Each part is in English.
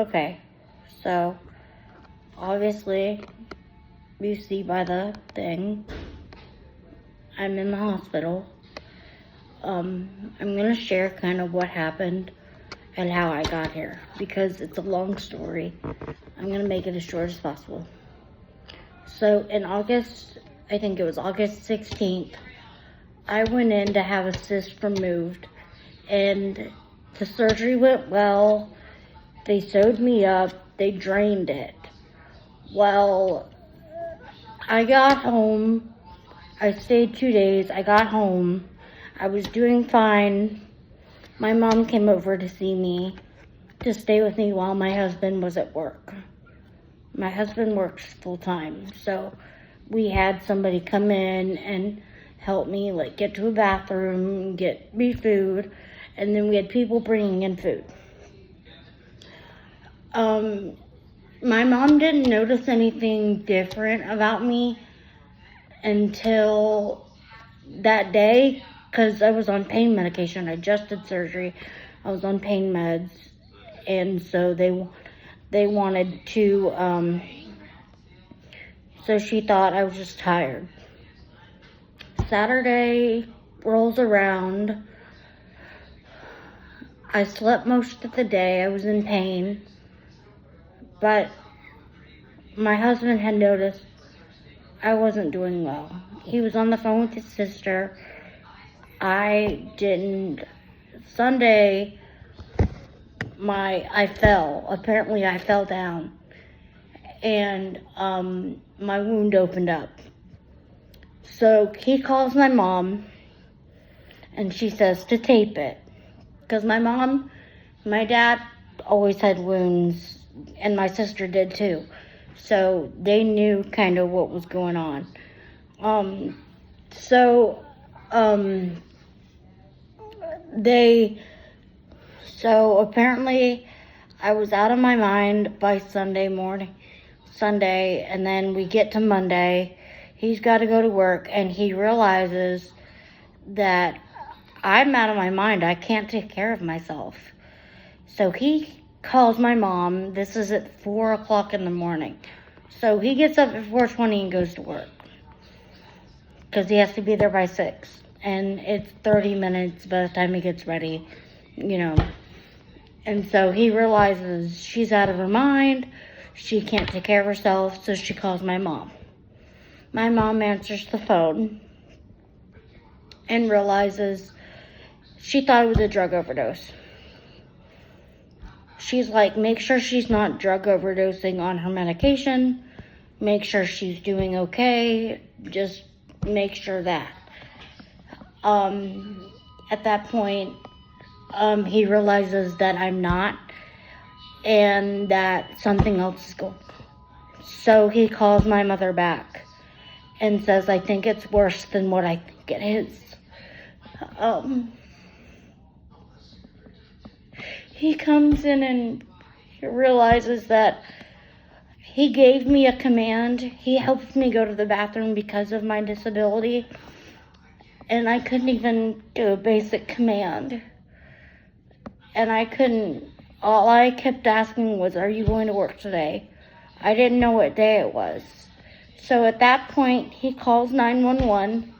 Okay, so obviously you see by the thing, I'm in the hospital. I'm gonna share kind of what happened and how I got here because it's a long story. I'm gonna make it as short as possible. So in August, I think it was August 16th, I went in to have a cyst removed, and the surgery went well. They sewed me up, they drained it. Well, I got home, I stayed 2 days, I got home, I was doing fine. My mom came over to see me, to stay with me while my husband was at work. My husband works full time, so we had somebody come in and help me, like, get to a bathroom, get me food, and then we had people bringing in food. My mom didn't notice anything different about me until that day, because I was on pain medication. I just did surgery. I was on pain meds, and so they wanted to, so she thought I was just tired. Saturday rolls around. I slept most of the day. I was in pain. But my husband had noticed I wasn't doing well. He was on the phone with his sister. Sunday, I fell. Apparently I fell down. And my wound opened up. So he calls my mom, and she says to tape it. Because my dad always had wounds, and my sister did too. So they knew kind of what was going on. So apparently I was out of my mind by Sunday, and then we get to Monday. He's got to go to work, and he realizes that I'm out of my mind. I can't take care of myself. So he calls my mom. This is at 4 o'clock in the morning. So he gets up at 4:20 and goes to work, because he has to be there by 6. And it's 30 minutes by the time he gets ready, And so he realizes she's out of her mind. She can't take care of herself, so she calls my mom. My mom answers the phone and realizes she thought it was a drug overdose. She's like, make sure she's not drug overdosing on her medication. Make sure she's doing okay. Just make sure that. At that point, he realizes that I'm not, and that something else is going on. So he calls my mother back and says, I think it's worse than what I think it is. He comes in and he realizes that he gave me a command. He helped me go to the bathroom because of my disability, and I couldn't even do a basic command. And I couldn't. All I kept asking was, are you going to work today? I didn't know what day it was. So at that point, he calls 911.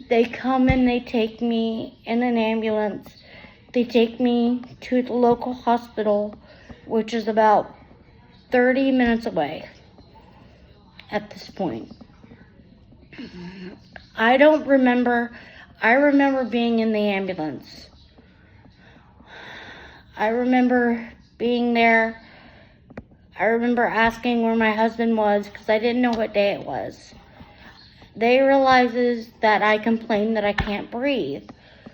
They come and they take me in an ambulance. They take me to the local hospital, which is about 30 minutes away at this point. I don't remember. I remember being in the ambulance. I remember being there. I remember asking where my husband was because I didn't know what day it was. They realizes that I complain that I can't breathe.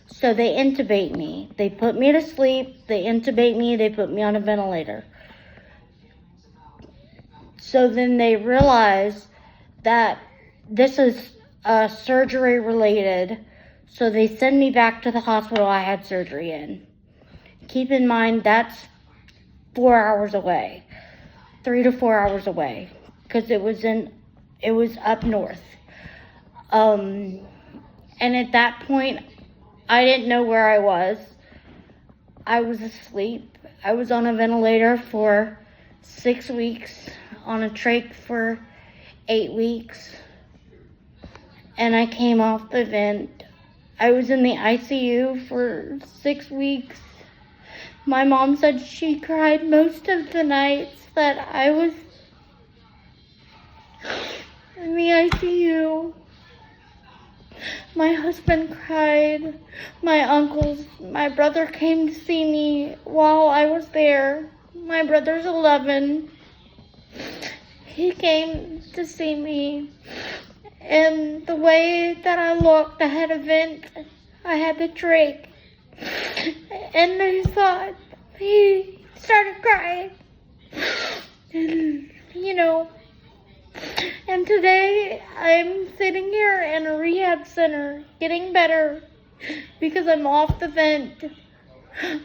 So they intubate me. They put me to sleep. They intubate me. They put me on a ventilator. So then they realize that this is surgery related. So they send me back to the hospital I had surgery in. Keep in mind, that's 4 hours away, 3 to 4 hours away, because it was up north. And at that point, I didn't know where I was. I was asleep. I was on a ventilator for 6 weeks, on a trach for 8 weeks, and I came off the vent. I was in the ICU for 6 weeks. My mom said she cried most of the nights that I was in the ICU. My husband cried. My brother came to see me while I was there. My brother's 11. He came to see me. And the way that I looked, I had a vent. I had the trach. And I thought, he started crying. And, and today I'm sitting here in a rehab center getting better because I'm off the vent.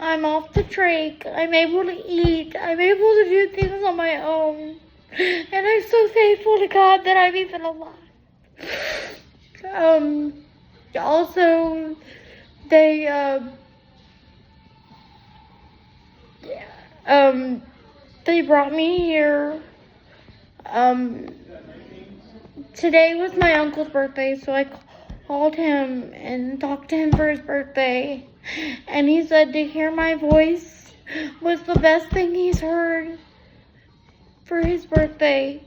I'm off the trach. I'm able to eat. I'm able to do things on my own. And I'm so thankful to God that I'm even alive. Also, they brought me here. Today was my uncle's birthday, so I called him and talked to him for his birthday. And he said to hear my voice was the best thing he's heard for his birthday.